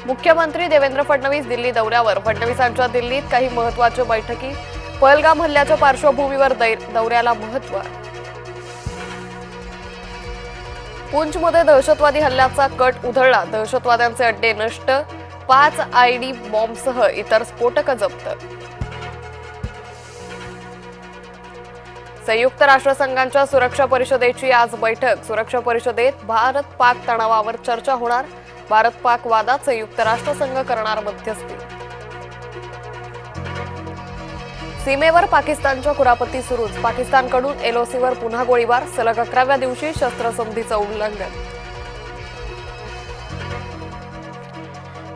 मुख्यमंत्री देवेंद्र फडणवीस दिल्ली दौऱ्यावर. फडणवीसांच्या दिल्लीत काही महत्त्वाच्या बैठकी. पहलगाम हल्ल्याच्या पार्श्वभूमीवर दौऱ्याला महत्त्व. पुंछमध्ये दहशतवादी हल्ल्याचा कट उधळला. दहशतवाद्यांचे अड्डे नष्ट. 5 आयडी बॉम्बसह इतर स्फोटक जप्त. संयुक्त राष्ट्रसंघाच्या सुरक्षा परिषदेची आज बैठक. सुरक्षा परिषदेत भारत पाक तणावावर चर्चा होणार. भारत पाक वादात संयुक्त राष्ट्रसंघ करणार मध्यस्थी. सीमेवर पाकिस्तानच्या कुरापती सुरूच. पाकिस्तानकडून एलओसीवर पुन्हा गोळीबार. सलग 11व्या दिवशी शस्त्रसंधीचं उल्लंघन.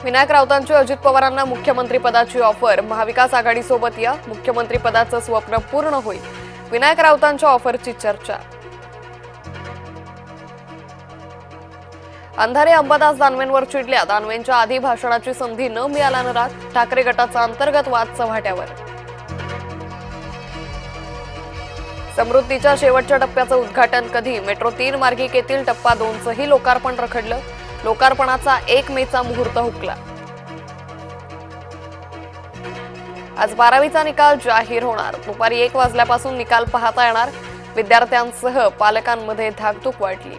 विनायक राऊतांची अजित पवारांना मुख्यमंत्रीपदाची ऑफर. महाविकास आघाडीसोबत या. मुख्यमंत्रीपदाचं स्वप्न पूर्ण होईल. विनायक राऊतांच्या ऑफरची चर्चा. अंधारे अंबादास दानवेंवर चिडल्या. दानवेंच्या आधी भाषणाची संधी न मिळाल्यानं राग. ठाकरे गटाचा अंतर्गत वाद चव्हाट्यावर. समृद्धीच्या शेवटच्या टप्प्याचं उद्घाटन कधी. मेट्रो 3 मार्गिकेतील टप्पा 2चंही लोकार्पण रखडलं. लोकार्पणाचा 1 मेचा मुहूर्त हुकला. आज 12वीचा निकाल जाहीर होणार. दुपारी 1 वाजल्यापासून निकाल पाहता येणार. विद्यार्थ्यांसह पालकांमध्ये धाकधूक वाढली.